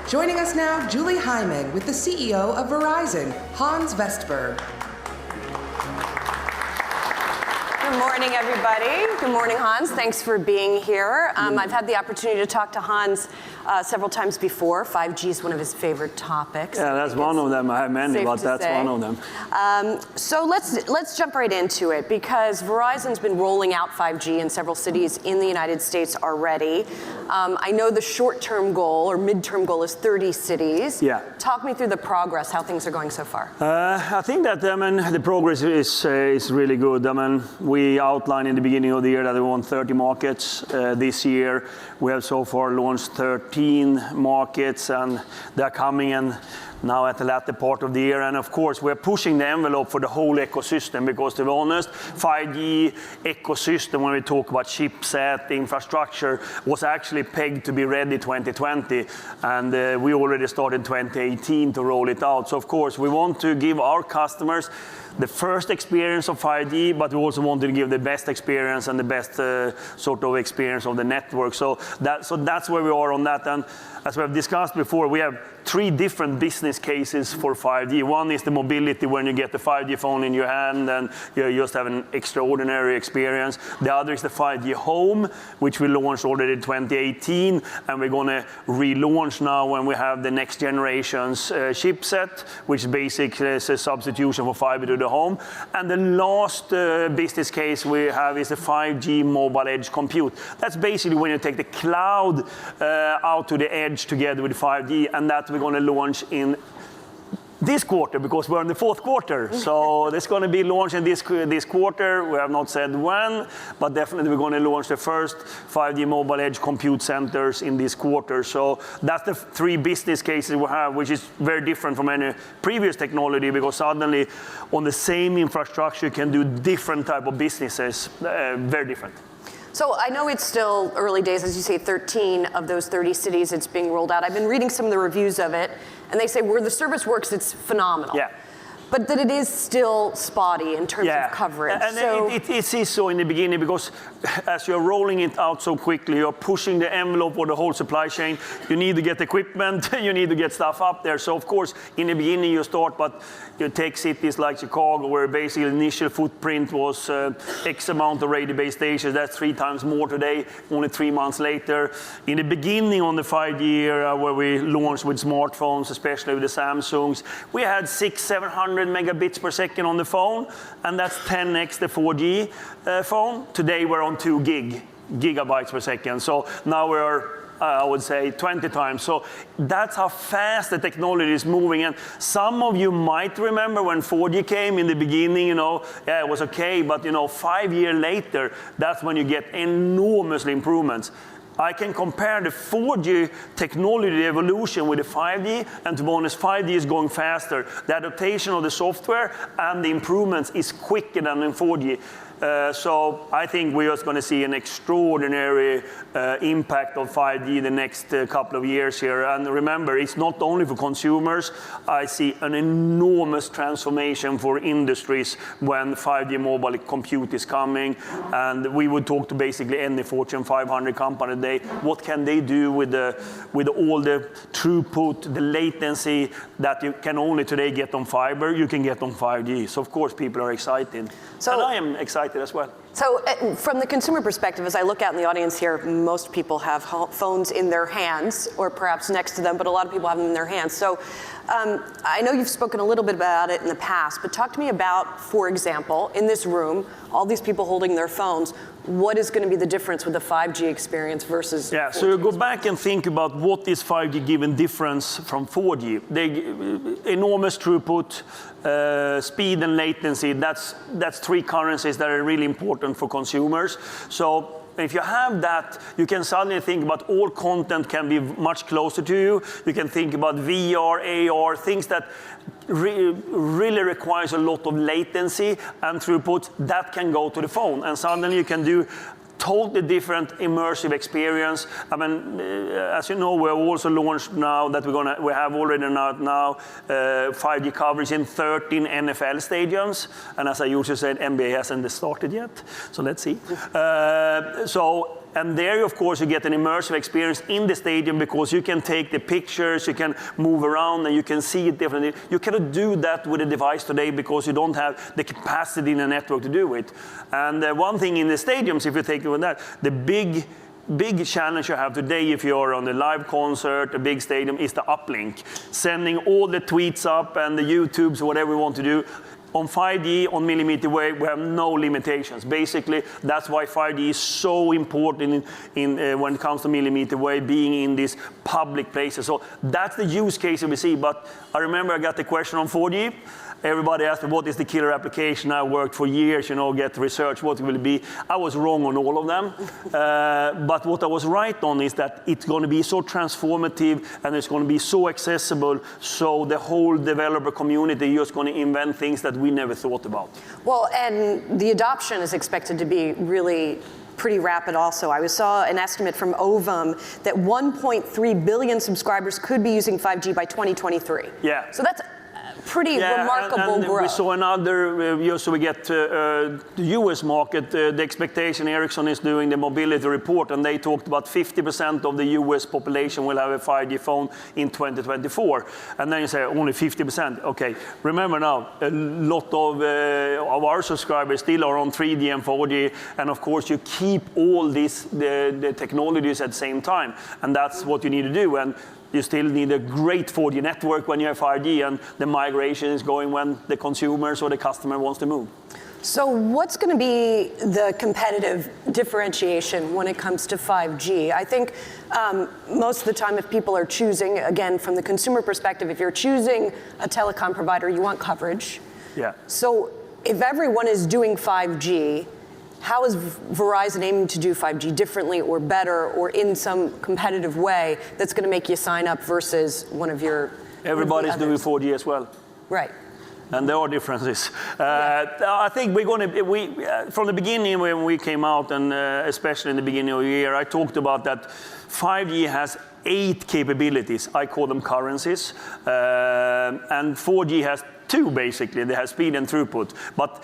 Joining us now, Julie Hyman with the CEO of Verizon, Hans Vestberg. Good morning, everybody. Good morning, Hans. Thanks for being here. I've had the opportunity to talk to Hans several times before. 5G is one of his favorite topics. Yeah, that's one of them. I have many, but that's one of them. So let's jump right into it, because Verizon's been rolling out 5G in several cities in the United States already. I know the short-term goal or mid-term goal is 30 cities. Yeah. Talk me through the progress, how things are going so far. I think that the progress is really good. We outlined in the beginning of the year that we want 30 markets. This year, we have so far launched 13 markets, and they're coming in now at the latter part of the year. And of course, we're pushing the envelope for the whole ecosystem, because to be honest, 5G ecosystem, when we talk about chipset, infrastructure, was actually pegged to be ready 2020. And we already started 2018 to roll it out. So of course, we want to give our customers the first experience of 5G, but we also wanted to give the best experience and the best sort of experience of the network. So that's where we are on that. And as we have discussed before, we have 3 different business cases for 5G. One is the mobility, when you get the 5G phone in your hand and you just have an extraordinary experience. The other is the 5G home, which we launched already in 2018, and we're going to relaunch now when we have the next generation's chipset, which basically is a substitution for fiber to the home. And the last business case we have is the 5G mobile edge compute. That's basically when you take the cloud out to the edge together with 5G, and that we're going to launch in this quarter, because we're in the 4th quarter. So it's going to be launched in this quarter. We have not said when, but definitely we're going to launch the first 5G mobile edge compute centers in this quarter. So that's the 3 business cases we have, which is very different from any previous technology, because suddenly on the same infrastructure you can do different type of businesses, very different. So I know it's still early days, as you say, 13 of those 30 cities it's being rolled out. I've been reading some of the reviews of it, and they say where the service works, it's phenomenal. Yeah. But that it is still spotty in terms of coverage. And so it is so in the beginning, because as you're rolling it out so quickly, you're pushing the envelope for the whole supply chain. You need to get equipment, you need to get stuff up there. So of course, in the beginning you start, but you take cities like Chicago, where basically the initial footprint was X amount of radio base stations. That's 3 times more today, only 3 months later. In the beginning on the 5G era, where we launched with smartphones, especially with the Samsungs, we had 600-700 megabits per second on the phone, and that's 10x the 4G phone. Today we're on 2 gigabytes per second. So now we're I would say 20 times. So that's how fast the technology is moving. And some of you might remember when 4G came in the beginning, it was okay, but 5 years later, that's when you get enormously improvements. I can compare the 4G technology evolution with the 5G, and to be honest, 5G is going faster. The adaptation of the software and the improvements is quicker than in 4G. So I think we're just going to see an extraordinary impact of 5G the next couple of years here. And remember, it's not only for consumers. I see an enormous transformation for industries when 5G mobile compute is coming. And we would talk to basically any Fortune 500 company today. What can they do with all the throughput, the latency that you can only today get on fiber, you can get on 5G. So of course people are excited. And I am excited as well. So from the consumer perspective, as I look out in the audience here, most people have phones in their hands, or perhaps next to them, but a lot of people have them in their hands. So I know you've spoken a little bit about it in the past, but talk to me about, for example, in this room, all these people holding their phones, what is going to be the difference with the 5G experience versus 4G? So you go back and think about what is 5G given difference from 4G. Enormous throughput, speed and latency, that's 3 currencies that are really important for consumers. So if you have that, you can suddenly think about all content can be much closer to you. You can think about VR, AR, things that really requires a lot of latency and throughput. That can go to the phone, and suddenly you can do totally different immersive experience. I mean, as you know, we have also launched now that we have already now 5G coverage in 13 NFL stadiums. And as I usually said, NBA hasn't started yet. So let's see. So and there, of course, you get an immersive experience in the stadium because you can take the pictures, you can move around, and you can see it differently. You cannot do that with a device today because you don't have the capacity in the network to do it. And one thing in the stadiums, if you take it with that, the big challenge you have today if you're on a live concert, a big stadium, is the uplink. Sending all the tweets up and the YouTubes, whatever we want to do. On 5G, on millimeter wave, we have no limitations. Basically, that's why 5G is so important when it comes to millimeter wave, being in these public places. So that's the use case we see. But I remember I got the question on 4G. Everybody asked me, what is the killer application? I worked for years, get research, what will it be? I was wrong on all of them. But what I was right on is that it's going to be so transformative and it's going to be so accessible, so the whole developer community is just going to invent things that we never thought about. Well, and the adoption is expected to be really pretty rapid also. I saw an estimate from Ovum that 1.3 billion subscribers could be using 5G by 2023. Yeah. So that's pretty remarkable and growth. We saw another, so we get the US market, the expectation, Ericsson is doing the mobility report, and they talked about 50% of the US population will have a 5G phone in 2024. And then you say, only 50%. Okay, remember now, a lot of our subscribers still are on 3G and 4G, and of course you keep all these, the technologies at the same time, and that's what you need to do. And you still need a great 4G network when you have 5G, and the migration is going when the consumers or the customer wants to move. So what's going to be the competitive differentiation when it comes to 5G? I think most of the time if people are choosing, again, from the consumer perspective, if you're choosing a telecom provider, you want coverage. Yeah. So if everyone is doing 5G, how is Verizon aiming to do 5G differently or better or in some competitive way that's going to make you sign up versus one of your Everybody's doing 4G as well. Right. And there are differences. I think we're going to, from the beginning when we came out, and especially in the beginning of the year, I talked about that 5G has 8 capabilities. I call them currencies. And 4G has 2, basically. They have speed and throughput. But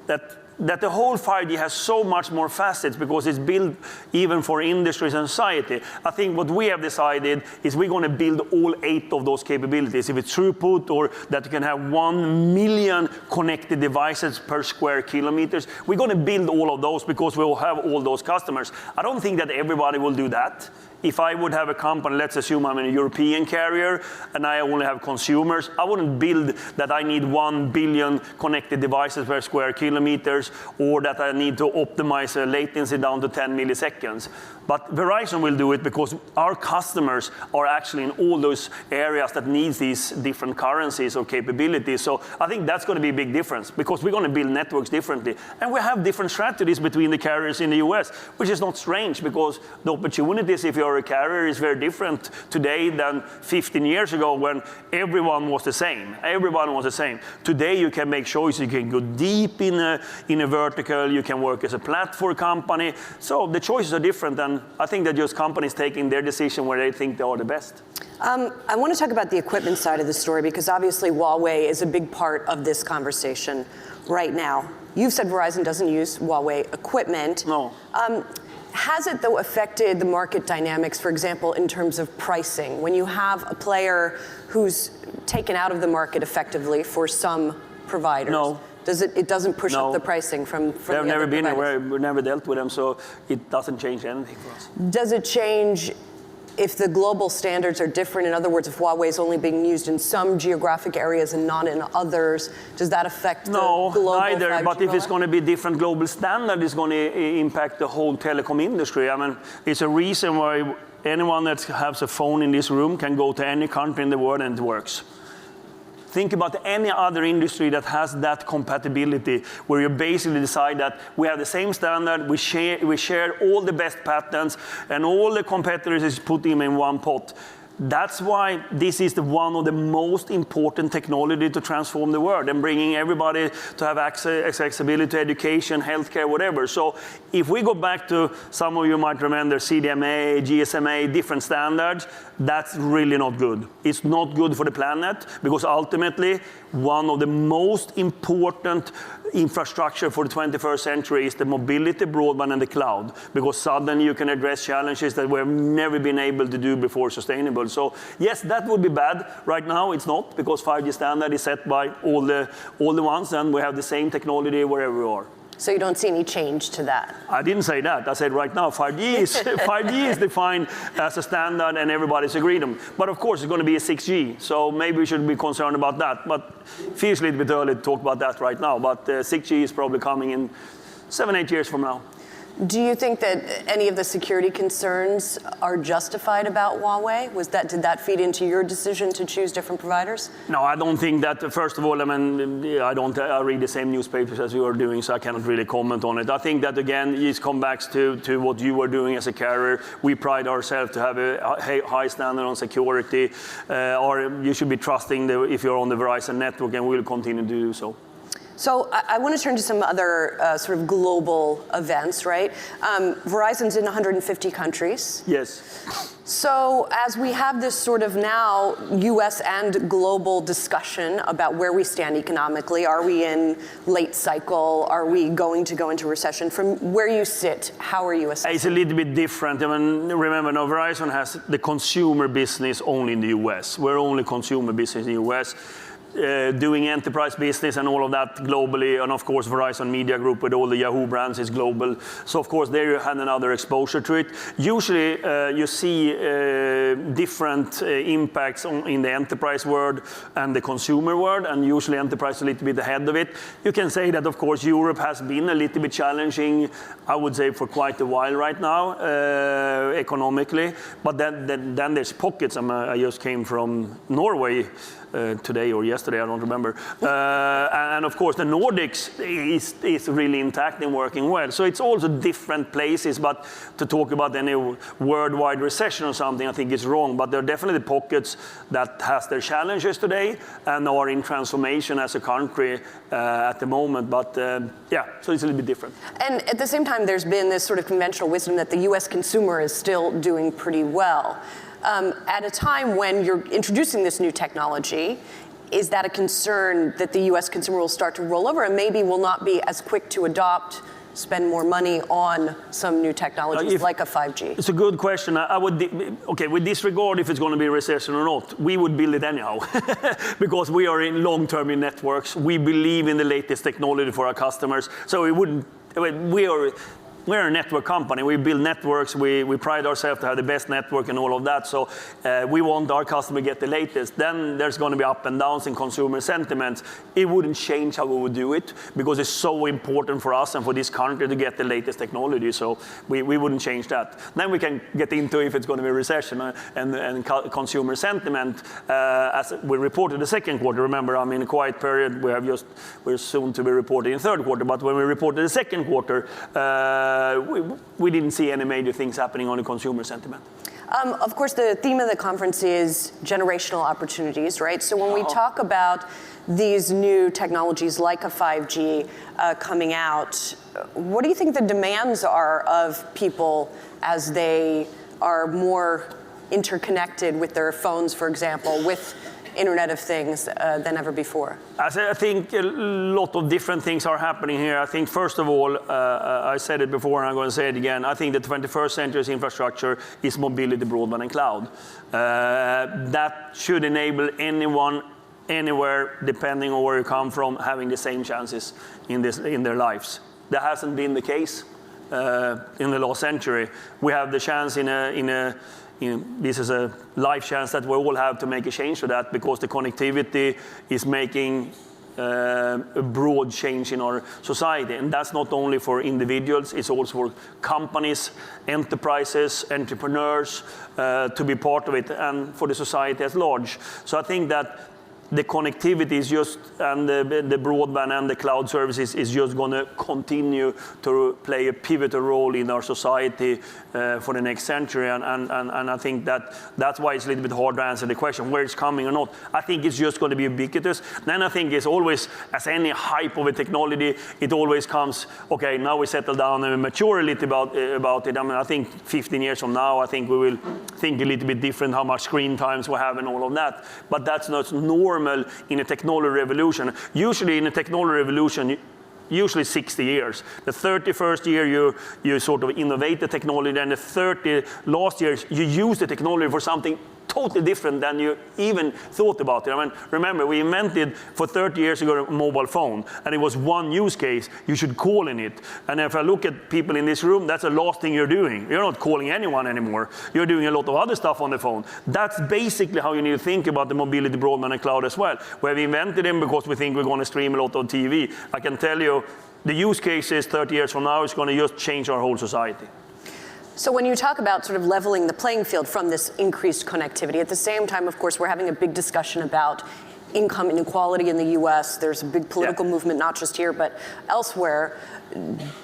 that the whole 5G has so much more facets because it's built even for industries and society. I think what we have decided is we're going to build all 8 of those capabilities. If it's throughput or that you can have 1 million connected devices per square kilometers, we're going to build all of those because we will have all those customers. I don't think that everybody will do that. If I would have a company, let's assume I'm a European carrier and I only have consumers, I wouldn't build that I need 1 billion connected devices per square kilometers or that I need to optimize latency down to 10 milliseconds. But Verizon will do it because our customers are actually in all those areas that need these different currencies or capabilities. So I think that's going to be a big difference because we're going to build networks differently. And we have different strategies between the carriers in the US, which is not strange because the opportunities if you're a carrier is very different today than 15 years ago when everyone was the same. Everyone was the same. Today you can make choices. You can go deep in a vertical. You can work as a platform company. So the choices are different. And I think that just companies taking their decision where they think they are the best. I want to talk about the equipment side of the story because obviously Huawei is a big part of this conversation right now. You've said Verizon doesn't use Huawei equipment. No. Has it, though, affected the market dynamics, for example, in terms of pricing? When you have a player who's taken out of the market effectively for some providers, no. It doesn't push up the pricing from the other never been providers? anywhere. We've never dealt with them, so it doesn't change anything for us. Does it change if the global standards are different? In other words, if Huawei is only being used in some geographic areas and not in others, does that affect the global 5G? No, neither. But if it's rollout? going to be different global standard, it's going to impact the whole telecom industry. I mean, it's a reason why anyone that has a phone in this room can go to any country in the world and it works. Think about any other industry that has that compatibility, where you basically decide that we have the same standard, we share all the best patents, and all the competitors is put them in one pot. That's why this is one of the most important technology to transform the world and bringing everybody to have accessibility to education, healthcare, whatever. So if we go back to, some of you might remember CDMA, GSMA, different standards, that's really not good. It's not good for the planet, because ultimately one of the most important infrastructure for the 21st century is the mobility, broadband, and the cloud, because suddenly you can address challenges that we've never been able to do before sustainable. So yes, that would be bad. Right now it's not, because 5G standard is set by all the ones, and we have the same technology wherever we are. So you don't see any change to that? I didn't say that. I said right now 5G is defined as a standard and everybody's agreed on. But of course it's going to be a 6G, so maybe we should be concerned about that. But it feels a little bit early to talk about that right now. But 6G is probably coming in 7-8 years from now. Do you think that any of the security concerns are justified about Huawei? Did that feed into your decision to choose different providers? No, I don't think that. First of all, I mean, I read the same newspapers as you are doing, so I cannot really comment on it. I think that, again, it comes back to what you are doing as a carrier. We pride ourselves to have a high standard on security, or you should be trusting if you're on the Verizon network, and we'll continue to do so. So I want to turn to some other sort of global events, right? Verizon's in 150 countries. Yes. So as we have this sort of now US and global discussion about where we stand economically, are we in late cycle? Are we going to go into recession? From where you sit, how are you assessing? It's a little bit different. I mean, remember, now Verizon has the consumer business only in the US. We're only consumer business in the US. Doing enterprise business and all of that globally, and of course Verizon Media Group with all the Yahoo brands is global. So of course there you had another exposure to it. Usually you see different impacts in the enterprise world and the consumer world, and usually enterprise a little bit ahead of it. You can say that of course Europe has been a little bit challenging, I would say, for quite a while right now, economically. But then there's pockets. I just came from Norway today or yesterday, I don't remember. And of course the Nordics is really intact and working well. So it's also different places, but to talk about any worldwide recession or something, I think is wrong. But there are definitely pockets that has their challenges today and are in transformation as a country at the moment. But yeah, so it's a little bit different. And at the same time, there's been this sort of conventional wisdom that the US consumer is still doing pretty well. At a time when you're introducing this new technology, is that a concern that the US consumer will start to roll over and maybe will not be as quick to adopt, spend more money on some new technologies like a 5G? It's a good question. I would, okay, we disregard if it's going to be a recession or not. We would build it anyhow because we are in long-term in networks. We believe in the latest technology for our customers. So we wouldn't, we're a network company. We build networks. We pride ourselves to have the best network and all of that. So we want our customer to get the latest. Then there's going to be up and downs in consumer sentiments. It wouldn't change how we would do it because it's so important for us and for this country to get the latest technology. So we wouldn't change that. Then we can get into if it's going to be a recession and consumer sentiment. As we reported the second quarter, remember, I'm in a quiet period. We're soon to be reporting in third quarter. But when we reported the second quarter, we didn't see any major things happening on the consumer sentiment. Of course, the theme of the conference is generational opportunities, right? So when we talk about these new technologies like a 5G coming out, what do you think the demands are of people as they are more interconnected with their phones, for example, with Internet of Things than ever before? I think a lot of different things are happening here. I think, first of all, I said it before and I'm going to say it again, I think the 21st century's infrastructure is mobility, broadband, and cloud. That should enable anyone, anywhere, depending on where you come from, having the same chances in their lives. That hasn't been the case in the last century. We have the chance this is a life chance that we all have to make a change to that, because the connectivity is making a broad change in our society. And that's not only for individuals, it's also for companies, enterprises, entrepreneurs to be part of it, and for the society at large. So I think that the connectivity is just, and the broadband and the cloud services is just going to continue to play a pivotal role in our society for the next century. And I think that's why it's a little bit hard to answer the question, where it's coming or not. I think it's just going to be ubiquitous. Then I think it's always, as any hype of a technology, it always comes, okay, now we settle down and mature a little about it. I mean, I think 15 years from now, I think we will think a little bit different how much screen times we have and all of that. But that's not normal in a technology revolution. Usually in a technology revolution, usually 60 years. The 31st year you sort of innovate the technology, and the 30 last years you use the technology for something totally different than you even thought about it. I mean, remember, we invented for 30 years ago a mobile phone, and it was one use case. You should call in it. And if I look at people in this room, that's the last thing you're doing. You're not calling anyone anymore. You're doing a lot of other stuff on the phone. That's basically how you need to think about the mobility, broadband, and cloud as well. Where we invented them because we think we're going to stream a lot of TV. I can tell you, the use cases 30 years from now is going to just change our whole society. So when you talk about sort of leveling the playing field from this increased connectivity, at the same time, of course, we're having a big discussion about income inequality in the US. There's a big political movement, not just here, but elsewhere.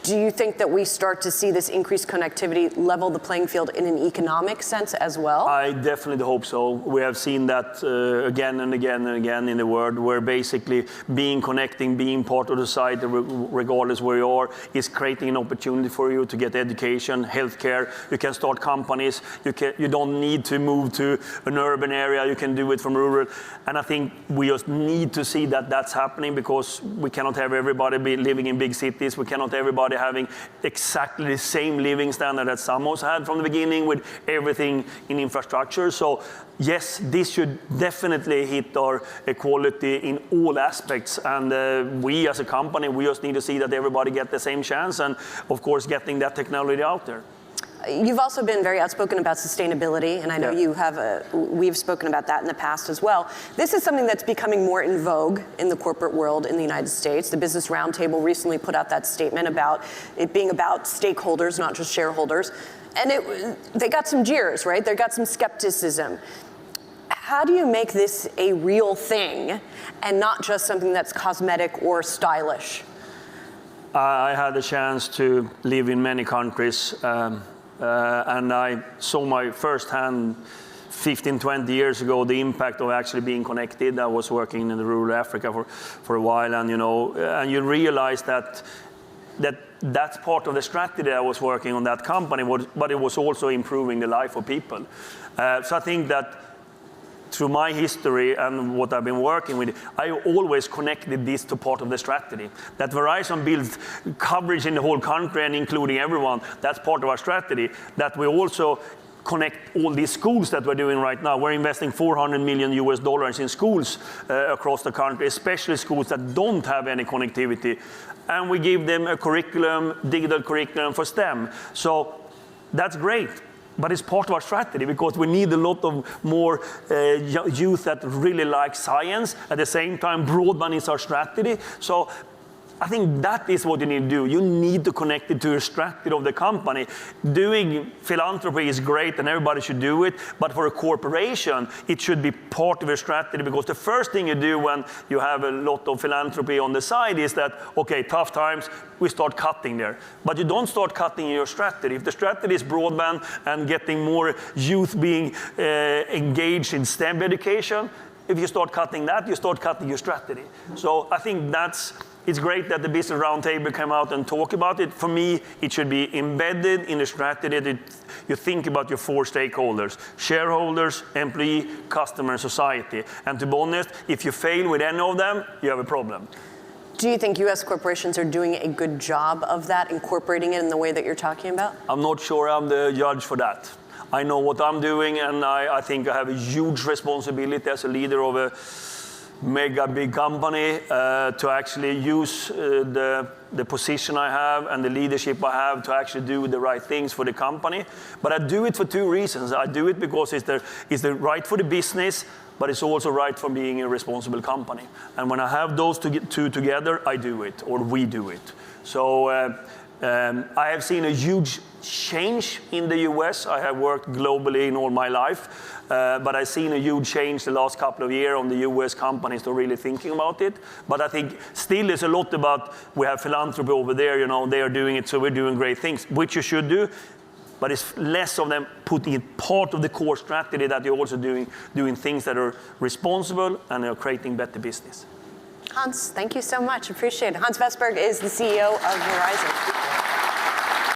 Do you think that we start to see this increased connectivity level the playing field in an economic sense as well? I definitely hope so. We have seen that again and again and again in the world, where basically being part of the society, regardless where you are, is creating an opportunity for you to get education, healthcare. You can start companies. You don't need to move to an urban area. You can do it from rural. And I think we just need to see that that's happening, because we cannot have everybody be living in big cities. We cannot everybody having exactly the same living standard that some of us had from the beginning, with everything in infrastructure. So yes, this should definitely hit our equality in all aspects. And we as a company, we just need to see that everybody get the same chance, and of course getting that technology out there. You've also been very outspoken about sustainability, and I know you have. We've spoken about that in the past as well. This is something that's becoming more in vogue in the corporate world in the United States. The Business Roundtable recently put out that statement about it being about stakeholders, not just shareholders. And they got some jeers, right? They got some skepticism. How do you make this a real thing and not just something that's cosmetic or stylish? I had a chance to live in many countries. And I saw my firsthand 15, 20 years ago the impact of actually being connected. I was working in the rural Africa for a while, and and you realize that's part of the strategy I was working on that company, but it was also improving the life of people. So I think that through my history and what I've been working with, I always connected this to part of the strategy. That Verizon builds coverage in the whole country and including everyone, that's part of our strategy. That we also connect all these schools that we're doing right now. We're investing $400 million in schools across the country, especially schools that don't have any connectivity. And we give them a curriculum, digital curriculum for STEM. So that's great. But it's part of our strategy, because we need a lot of more youth that really like science. At the same time, broadband is our strategy. So I think that is what you need to do. You need to connect it to your strategy of the company. Doing philanthropy is great and everybody should do it, but for a corporation, it should be part of your strategy, because the first thing you do when you have a lot of philanthropy on the side is that, okay, tough times, we start cutting there. But you don't start cutting in your strategy. If the strategy is broadband and getting more youth being engaged in STEM education, if you start cutting that, you start cutting your strategy. So I think it's great that the Business Roundtable came out and talk about it. For me, it should be embedded in the strategy that you think about your 4 stakeholders: shareholders, employee, customer, and society. And to be honest, if you fail with any of them, you have a problem. Do you think US corporations are doing a good job of that, incorporating it in the way that you're talking about? I'm not sure I'm the judge for that. I know what I'm doing, and I think I have a huge responsibility as a leader of a mega big company to actually use the position I have and the leadership I have to actually do the right things for the company. But I do it for 2 reasons. I do it because it's the right for the business, but it's also right for being a responsible company. And when I have those two together, I do it, or we do it. So I have seen a huge change in the US. I have worked globally in all my life, but I've seen a huge change the last couple of years on the US companies to really thinking about it. But I think still there's a lot about, we have philanthropy over there, you know, they are doing it, so we're doing great things, which you should do. But it's less of them putting it part of the core strategy, that you're also doing things that are responsible and are creating better business. Hans, thank you so much. Appreciate it. Hans Vestberg is the CEO of Verizon.